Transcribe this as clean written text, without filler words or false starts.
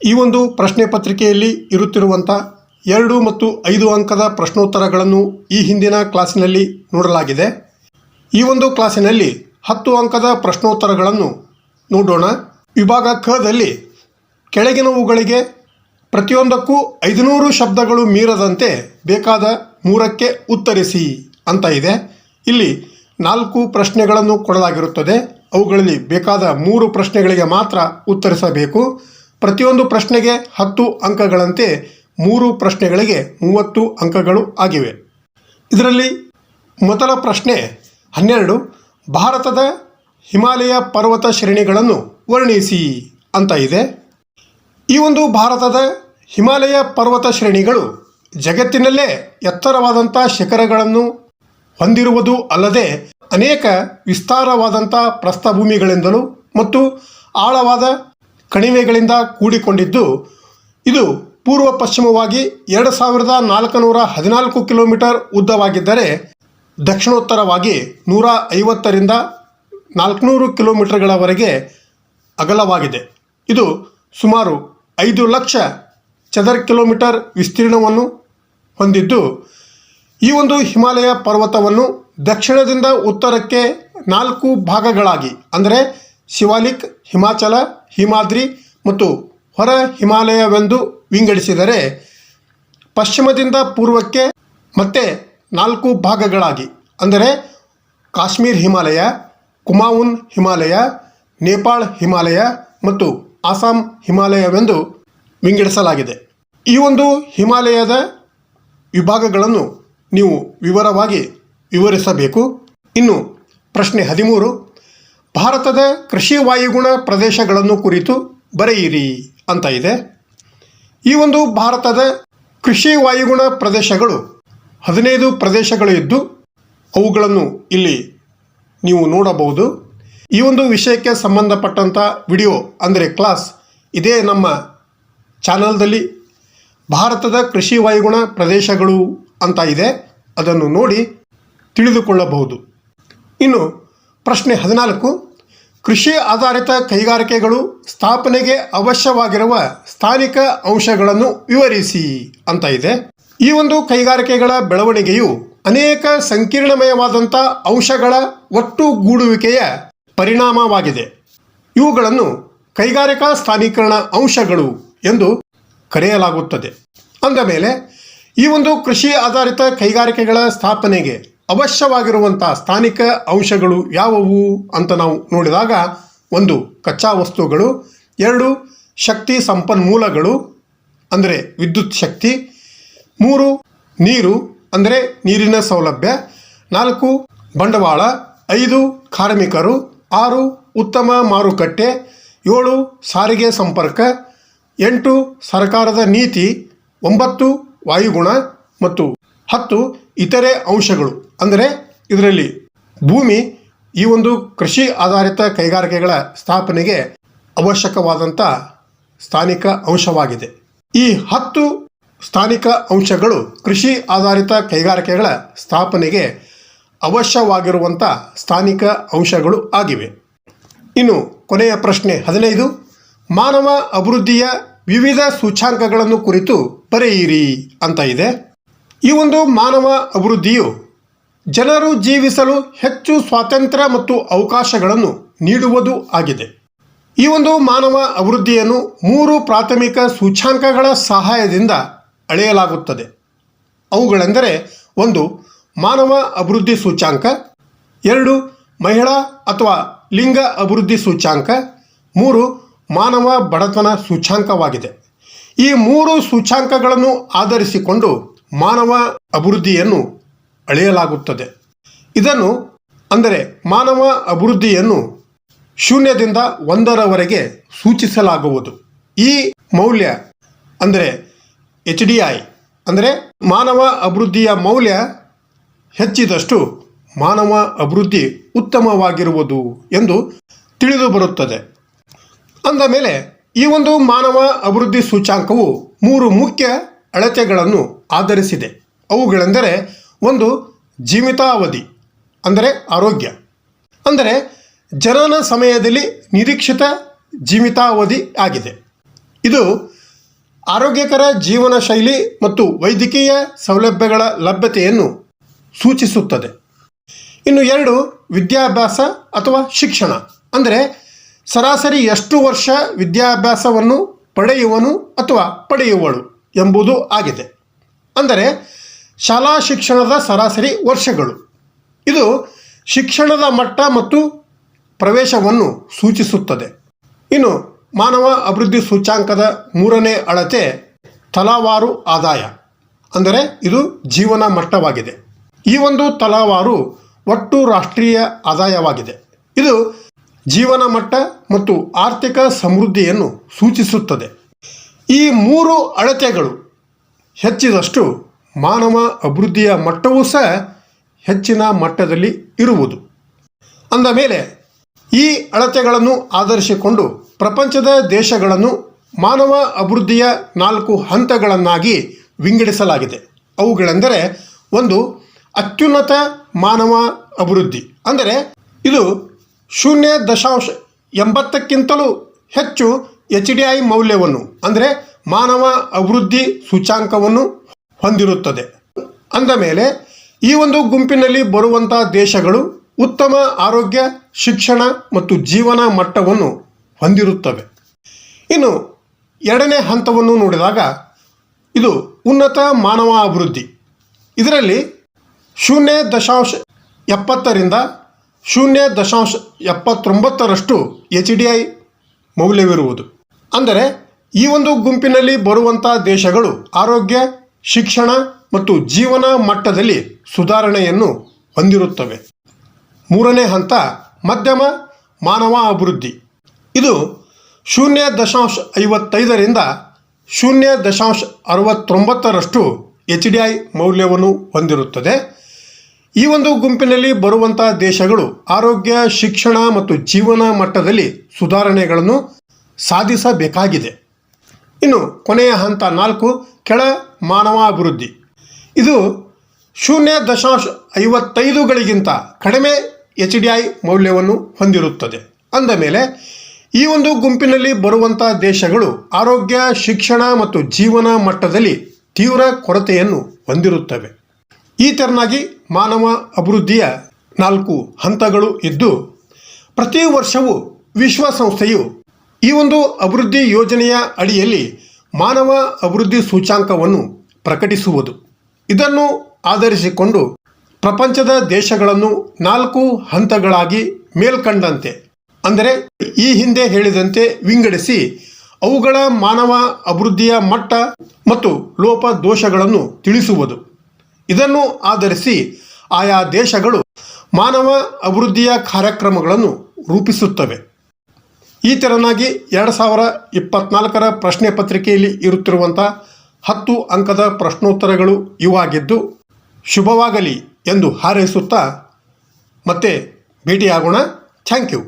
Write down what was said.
ಈ ಒಂದು ಪ್ರಶ್ನೆ ಪತ್ರಿಕೆಯಲ್ಲಿ ಇರುತ್ತಿರುವಂಥ 2 ಮತ್ತು 5 ಅಂಕದ ಪ್ರಶ್ನೋತ್ತರಗಳನ್ನು ಈ ಹಿಂದಿನ ಕ್ಲಾಸಿನಲ್ಲಿ ನೋಡಲಾಗಿದೆ. ಈ ಒಂದು ಕ್ಲಾಸಿನಲ್ಲಿ 10 ಅಂಕದ ಪ್ರಶ್ನೋತ್ತರಗಳನ್ನು ನೋಡೋಣ. ವಿಭಾಗ ಖದಲ್ಲಿ ಕೆಳಗಿನವುಗಳಿಗೆ ಪ್ರತಿಯೊಂದಕ್ಕೂ 500 ಶಬ್ದಗಳು ಮೀರದಂತೆ ಬೇಕಾದ 3ಕ್ಕೆ ಉತ್ತರಿಸಿ ಅಂತ ಇದೆ. ಇಲ್ಲಿ 4 ಪ್ರಶ್ನೆಗಳನ್ನು ಕೊಡಲಾಗಿರುತ್ತದೆ. ಅವುಗಳಲ್ಲಿ ಬೇಕಾದ 3 ಪ್ರಶ್ನೆಗಳಿಗೆ ಮಾತ್ರ ಉತ್ತರಿಸಬೇಕು. ಪ್ರತಿಯೊಂದು ಪ್ರಶ್ನೆಗೆ 10 ಅಂಕಗಳಂತೆ 3 ಪ್ರಶ್ನೆಗಳಿಗೆ 30 ಅಂಕಗಳು ಆಗಿವೆ. ಇದರಲ್ಲಿ ಮೊದಲ ಪ್ರಶ್ನೆ 12 ಭಾರತದ ಹಿಮಾಲಯ ಪರ್ವತ ಶ್ರೇಣಿಗಳನ್ನು ವರ್ಣಿಸಿ ಅಂತ ಇದೆ. ಈ ಒಂದು ಭಾರತದ ಹಿಮಾಲಯ ಪರ್ವತ ಶ್ರೇಣಿಗಳು ಜಗತ್ತಿನಲ್ಲೇ ಎತ್ತರವಾದಂಥ ಶಿಖರಗಳನ್ನು ಹೊಂದಿರುವುದು ಅಲ್ಲದೆ ಅನೇಕ ವಿಸ್ತಾರವಾದಂಥ ಪ್ರಸ್ಥಭೂಮಿಗಳಿಂದಲೂ ಮತ್ತು ಆಳವಾದ ಕಣಿವೆಗಳಿಂದ ಕೂಡಿಕೊಂಡಿದ್ದು, ಇದು ಪೂರ್ವ ಪಶ್ಚಿಮವಾಗಿ 2414 ಕಿಲೋಮೀಟರ್ ಉದ್ದವಾಗಿದ್ದರೆ ದಕ್ಷಿಣೋತ್ತರವಾಗಿ 150ರಿಂದ 400 ಕಿಲೋಮೀಟರ್ಗಳವರೆಗೆ ಅಗಲವಾಗಿದೆ. ಇದು ಸುಮಾರು 5 ಲಕ್ಷ ಚದರ ಕಿಲೋಮೀಟರ್ ವಿಸ್ತೀರ್ಣವನ್ನು ಹೊಂದಿದ್ದು, ಈ ಒಂದು ಹಿಮಾಲಯ ಪರ್ವತವನ್ನು ದಕ್ಷಿಣದಿಂದ ಉತ್ತರಕ್ಕೆ 4 ಭಾಗಗಳಾಗಿ ಅಂದರೆ ಶಿವಾಲಿಕ್, ಹಿಮಾಚಲ, ಹಿಮಾದ್ರಿ ಮತ್ತು ಹೊರ ಹಿಮಾಲಯವೆಂದು ವಿಂಗಡಿಸಿದರೆ, ಪಶ್ಚಿಮದಿಂದ ಪೂರ್ವಕ್ಕೆ ಮತ್ತೆ 4 ಭಾಗಗಳಾಗಿ ಅಂದರೆ ಕಾಶ್ಮೀರ್ ಹಿಮಾಲಯ, ಕುಮಾವುನ್ ಹಿಮಾಲಯ, ನೇಪಾಳ ಹಿಮಾಲಯ ಮತ್ತು ಅಸ್ಸಾಂ ಹಿಮಾಲಯವೆಂದು ವಿಂಗಡಿಸಲಾಗಿದೆ. ಈ ಒಂದು ಹಿಮಾಲಯದ ವಿಭಾಗಗಳನ್ನು ನೀವು ವಿವರವಾಗಿ ವಿವರಿಸಬೇಕು. ಇನ್ನು ಪ್ರಶ್ನೆ 13 ಭಾರತದ ಕೃಷಿ ವಾಯುಗುಣ ಪ್ರದೇಶಗಳನ್ನು ಕುರಿತು ಬರೆಯಿರಿ ಅಂತ ಇದೆ. ಈ ಒಂದು ಭಾರತದ ಕೃಷಿ ವಾಯುಗುಣ ಪ್ರದೇಶಗಳು 15 ಪ್ರದೇಶಗಳು ಇದ್ದು ಅವುಗಳನ್ನು ಇಲ್ಲಿ ನೀವು ನೋಡಬಹುದು. ಈ ಒಂದು ವಿಷಯಕ್ಕೆ ಸಂಬಂಧಪಟ್ಟಂಥ ವಿಡಿಯೋ ಅಂದರೆ ಕ್ಲಾಸ್ ಇದೇ ನಮ್ಮ ಚಾನಲ್ದಲ್ಲಿ ಭಾರತದ ಕೃಷಿ ವಾಯುಗುಣ ಪ್ರದೇಶಗಳು ಅಂತ ಇದೆ, ಅದನ್ನು ನೋಡಿ ತಿಳಿದುಕೊಳ್ಳಬಹುದು. ಇನ್ನು ಪ್ರಶ್ನೆ 14 ಕೃಷಿ ಆಧಾರಿತ ಕೈಗಾರಿಕೆಗಳು ಸ್ಥಾಪನೆಗೆ ಅವಶ್ಯವಾಗಿರುವ ಸ್ಥಾನಿಕ ಅಂಶಗಳನ್ನು ವಿವರಿಸಿ ಅಂತ ಇದೆ. ಈ ಒಂದು ಕೈಗಾರಿಕೆಗಳ ಬೆಳವಣಿಗೆಯು ಅನೇಕ ಸಂಕೀರ್ಣಮಯವಾದಂಥ ಅಂಶಗಳ ಒಟ್ಟುಗೂಡುವಿಕೆಯ ಪರಿಣಾಮವಾಗಿದೆ. ಇವುಗಳನ್ನು ಕೈಗಾರಿಕಾ ಸ್ಥಾನೀಕರಣ ಅಂಶಗಳು ಎಂದು ಕರೆಯಲಾಗುತ್ತದೆ. ಅಂದ ಮೇಲೆ ಈ ಒಂದು ಕೃಷಿ ಆಧಾರಿತ ಕೈಗಾರಿಕೆಗಳ ಸ್ಥಾಪನೆಗೆ ಅವಶ್ಯವಾಗಿರುವಂಥ ಸ್ಥಾನಿಕ ಅಂಶಗಳು ಯಾವುವು ಅಂತ ನಾವು ನೋಡಿದಾಗ, 1 ಕಚ್ಚಾ ವಸ್ತುಗಳು, 2 ಶಕ್ತಿ ಸಂಪನ್ಮೂಲಗಳು ಅಂದರೆ ವಿದ್ಯುತ್ ಶಕ್ತಿ, 3 ನೀರು ಅಂದರೆ ನೀರಿನ ಸೌಲಭ್ಯ, 4 ಬಂಡವಾಳ, 5 ಕಾರ್ಮಿಕರು, 6 ಉತ್ತಮ ಮಾರುಕಟ್ಟೆ, 7 ಸಾರಿಗೆ ಸಂಪರ್ಕ, 8 ಸರ್ಕಾರದ ನೀತಿ, 9 ವಾಯುಗುಣ ಮತ್ತು 10 ಇತರೆ ಅಂಶಗಳು. ಅಂದರೆ ಇದರಲ್ಲಿ ಭೂಮಿ ಈ ಒಂದು ಕೃಷಿ ಆಧಾರಿತ ಕೈಗಾರಿಕೆಗಳ ಸ್ಥಾಪನೆಗೆ ಅವಶ್ಯಕವಾದಂಥ ಸ್ಥಾನಿಕ ಅಂಶವಾಗಿದೆ. ಈ 10 ಸ್ಥಾನಿಕ ಅಂಶಗಳು ಕೃಷಿ ಆಧಾರಿತ ಕೈಗಾರಿಕೆಗಳ ಸ್ಥಾಪನೆಗೆ ಅವಶ್ಯವಾಗಿರುವಂಥ ಸ್ಥಾನಿಕ ಅಂಶಗಳು ಆಗಿವೆ. ಇನ್ನು ಕೊನೆಯ ಪ್ರಶ್ನೆ 15 ಮಾನವ ಅಭಿವೃದ್ಧಿಯ ವಿವಿಧ ಸೂಚ್ಯಾಂಕಗಳನ್ನು ಕುರಿತು ಬರೆಯಿರಿ ಅಂತ ಇದೆ. ಈ ಒಂದು ಮಾನವ ಅಭಿವೃದ್ಧಿಯು ಜನರು ಜೀವಿಸಲು ಹೆಚ್ಚು ಸ್ವಾತಂತ್ರ್ಯ ಮತ್ತು ಅವಕಾಶಗಳನ್ನು ನೀಡುವುದು ಆಗಿದೆ. ಈ ಒಂದು ಮಾನವ ಅಭಿವೃದ್ಧಿಯನ್ನು 3 ಪ್ರಾಥಮಿಕ ಸೂಚ್ಯಾಂಕಗಳ ಸಹಾಯದಿಂದ ಅಳೆಯಲಾಗುತ್ತದೆ. ಅವುಗಳೆಂದರೆ 1 ಮಾನವ ಅಭಿವೃದ್ಧಿ ಸೂಚ್ಯಾಂಕ, 2 ಮಹಿಳಾ ಅಥವಾ ಲಿಂಗ ಅಭಿವೃದ್ಧಿ ಸೂಚ್ಯಾಂಕ, 3 ಮಾನವ ಬಡತನ ಸೂಚ್ಯಾಂಕವಾಗಿದೆ. ಈ 3 ಸೂಚ್ಯಾಂಕಗಳನ್ನು ಆಧರಿಸಿಕೊಂಡು ಮಾನವ ಅಭಿವೃದ್ಧಿಯನ್ನು ಅಳೆಯಲಾಗುತ್ತದೆ. ಇದನ್ನು ಅಂದರೆ ಮಾನವ ಅಭಿವೃದ್ಧಿಯನ್ನು 0ದಿಂದ 1ರವರೆಗೆ ಸೂಚಿಸಲಾಗುವುದು. ಈ ಮೌಲ್ಯ ಅಂದರೆ HDI ಅಂದರೆ ಮಾನವ ಅಭಿವೃದ್ಧಿಯ ಮೌಲ್ಯ ಹೆಚ್ಚಿದಷ್ಟು ಮಾನವ ಅಭಿವೃದ್ಧಿ ಉತ್ತಮವಾಗಿರುವುದು ಎಂದು ತಿಳಿದು ಬರುತ್ತದೆ. ಅಂದ ಮೇಲೆ ಈ ಒಂದು ಮಾನವ ಅಭಿವೃದ್ಧಿ ಸೂಚ್ಯಾಂಕವು 3 ಮುಖ್ಯ ಅಳತೆಗಳನ್ನು ಆಧರಿಸಿದೆ. ಅವುಗಳೆಂದರೆ 1 ಜೀವಿತಾವಧಿ ಅಂದರೆ ಆರೋಗ್ಯ, ಅಂದರೆ ಜನನ ಸಮಯದಲ್ಲಿ ನಿರೀಕ್ಷಿತ ಜೀವಿತಾವಧಿ ಆಗಿದೆ. ಇದು ಆರೋಗ್ಯಕರ ಜೀವನ ಶೈಲಿ ಮತ್ತು ವೈದ್ಯಕೀಯ ಸೌಲಭ್ಯಗಳ ಲಭ್ಯತೆಯನ್ನು ಸೂಚಿಸುತ್ತದೆ. ಇನ್ನು 2 ವಿದ್ಯಾಭ್ಯಾಸ ಅಥವಾ ಶಿಕ್ಷಣ ಅಂದರೆ ಸರಾಸರಿ ಎಷ್ಟು ವರ್ಷ ವಿದ್ಯಾಭ್ಯಾಸವನ್ನು ಪಡೆಯುವನು ಅಥವಾ ಪಡೆಯುವಳು ಎಂಬುದು ಆಗಿದೆ. ಅಂದರೆ ಶಾಲಾ ಶಿಕ್ಷಣದ ಸರಾಸರಿ ವರ್ಷಗಳು. ಇದು ಶಿಕ್ಷಣದ ಮಟ್ಟ ಮತ್ತು ಪ್ರವೇಶವನ್ನು ಸೂಚಿಸುತ್ತದೆ. ಇನ್ನು ಮಾನವ ಅಭಿವೃದ್ಧಿ ಸೂಚ್ಯಾಂಕದ 3ನೇ ಅಳತೆ ತಲಾವಾರು ಆದಾಯ, ಅಂದರೆ ಇದು ಜೀವನ ಮಟ್ಟವಾಗಿದೆ. ಈ ಒಂದು ತಲಾವಾರು ಒಟ್ಟು ರಾಷ್ಟ್ರೀಯ ಆದಾಯವಾಗಿದೆ. ಇದು ಜೀವನ ಮಟ್ಟ ಮತ್ತು ಆರ್ಥಿಕ ಸಮೃದ್ಧಿಯನ್ನು ಸೂಚಿಸುತ್ತದೆ. ಈ 3 ಅಳತೆಗಳು ಹೆಚ್ಚಿದಷ್ಟು ಮಾನವ ಅಭಿವೃದ್ಧಿಯ ಮಟ್ಟವೂ ಸಹ ಹೆಚ್ಚಿನ ಮಟ್ಟದಲ್ಲಿ ಇರುವುದು. ಅಂದ ಮೇಲೆ ಈ ಅಳತೆಗಳನ್ನು ಆಧರಿಸಿಕೊಂಡು ಪ್ರಪಂಚದ ದೇಶಗಳನ್ನು ಮಾನವ ಅಭಿವೃದ್ಧಿಯ 4 ಹಂತಗಳನ್ನಾಗಿ ವಿಂಗಡಿಸಲಾಗಿದೆ. ಅವುಗಳೆಂದರೆ 1. ಅತ್ಯುನ್ನತ ಮಾನವ ಅಭಿವೃದ್ಧಿ, ಅಂದರೆ ಇದು 0.80ಕ್ಕಿಂತಲೂ ಹೆಚ್ಚು HDI ಮೌಲ್ಯವನ್ನು ಅಂದರೆ ಮಾನವ ಅಭಿವೃದ್ಧಿ ಸೂಚ್ಯಾಂಕವನ್ನು ಹೊಂದಿರುತ್ತದೆ. ಅಂದ ಮೇಲೆ ಈ ಒಂದು ಗುಂಪಿನಲ್ಲಿ ಬರುವಂಥ ದೇಶಗಳು ಉತ್ತಮ ಆರೋಗ್ಯ, ಶಿಕ್ಷಣ ಮತ್ತು ಜೀವನ ಮಟ್ಟವನ್ನು ಹೊಂದಿರುತ್ತವೆ. ಇನ್ನು 2ನೇ ಹಂತವನ್ನು ನೋಡಿದಾಗ ಇದು ಉನ್ನತ ಮಾನವ ಅಭಿವೃದ್ಧಿ. ಇದರಲ್ಲಿ 0.70ರಿಂದ 0.79ರಷ್ಟು HDI ಮೌಲ್ಯವಿರುವುದು. ಅಂದರೆ ಈ ಒಂದು ಗುಂಪಿನಲ್ಲಿ ಬರುವಂಥ ದೇಶಗಳು ಆರೋಗ್ಯ, ಶಿಕ್ಷಣ ಮತ್ತು ಜೀವನ ಮಟ್ಟದಲ್ಲಿ ಸುಧಾರಣೆಯನ್ನು ಹೊಂದಿರುತ್ತವೆ. 3ನೇ ಹಂತ ಮಧ್ಯಮ ಮಾನವ ಅಭಿವೃದ್ಧಿ. ಇದು 0.55ರಿಂದ 0.69ರಷ್ಟು HDI ಮೌಲ್ಯವನ್ನು ಹೊಂದಿರುತ್ತದೆ. ಈ ಒಂದು ಗುಂಪಿನಲ್ಲಿ ಬರುವಂಥ ದೇಶಗಳು ಆರೋಗ್ಯ, ಶಿಕ್ಷಣ ಮತ್ತು ಜೀವನ ಮಟ್ಟದಲ್ಲಿ ಸುಧಾರಣೆಗಳನ್ನು ಸಾಧಿಸಬೇಕಾಗಿದೆ. ಇನ್ನು ಕೊನೆಯ ಹಂತ 4 ಕೆಳ ಮಾನವ ಅಭಿವೃದ್ಧಿ. ಇದು 0.55ಗಳಿಗಿಂತ ಕಡಿಮೆ HDI ಮೌಲ್ಯವನ್ನು ಹೊಂದಿರುತ್ತದೆ. ಅಂದ ಮೇಲೆ ಈ ಒಂದು ಗುಂಪಿನಲ್ಲಿ ಬರುವಂಥ ದೇಶಗಳು ಆರೋಗ್ಯ, ಶಿಕ್ಷಣ ಮತ್ತು ಜೀವನ ಮಟ್ಟದಲ್ಲಿ ತೀವ್ರ ಕೊರತೆಯನ್ನು ಹೊಂದಿರುತ್ತವೆ. ಈ ತೆರನಾಗಿ ಮಾನವ ಅಭಿವೃದ್ಧಿಯ 4 ಹಂತಗಳು ಇದ್ದು, ಪ್ರತಿ ವರ್ಷವೂ ವಿಶ್ವಸಂಸ್ಥೆಯು ಈ ಒಂದು ಅಭಿವೃದ್ಧಿ ಯೋಜನೆಯ ಅಡಿಯಲ್ಲಿ ಮಾನವ ಅಭಿವೃದ್ಧಿ ಸೂಚ್ಯಾಂಕವನ್ನು ಪ್ರಕಟಿಸುವುದು. ಇದನ್ನು ಆಧರಿಸಿಕೊಂಡು ಪ್ರಪಂಚದ ದೇಶಗಳನ್ನು 4 ಹಂತಗಳಾಗಿ ಮೇಲ್ಕಂಡಂತೆ, ಅಂದರೆ ಈ ಹಿಂದೆ ಹೇಳಿದಂತೆ ವಿಂಗಡಿಸಿ ಅವುಗಳ ಮಾನವ ಅಭಿವೃದ್ಧಿಯ ಮಟ್ಟ ಮತ್ತು ಲೋಪದೋಷಗಳನ್ನು ತಿಳಿಸುವುದು. ಇದನ್ನು ಆಧರಿಸಿ ಆಯಾ ದೇಶಗಳು ಮಾನವ ಅಭಿವೃದ್ಧಿಯ ಕಾರ್ಯಕ್ರಮಗಳನ್ನು ರೂಪಿಸುತ್ತವೆ. ಈ ತೆರನಾಗಿ 2024ರ ಪ್ರಶ್ನೆ ಪತ್ರಿಕೆಯಲ್ಲಿ ಇರುತ್ತಿರುವಂಥ 10 ಅಂಕದ ಪ್ರಶ್ನೋತ್ತರಗಳು ಇವಾಗಿದ್ದು, ಶುಭವಾಗಲಿ ಎಂದು ಹಾರೈಸುತ್ತಾ ಮತ್ತೆ ಭೇಟಿಯಾಗೋಣ. Thank you.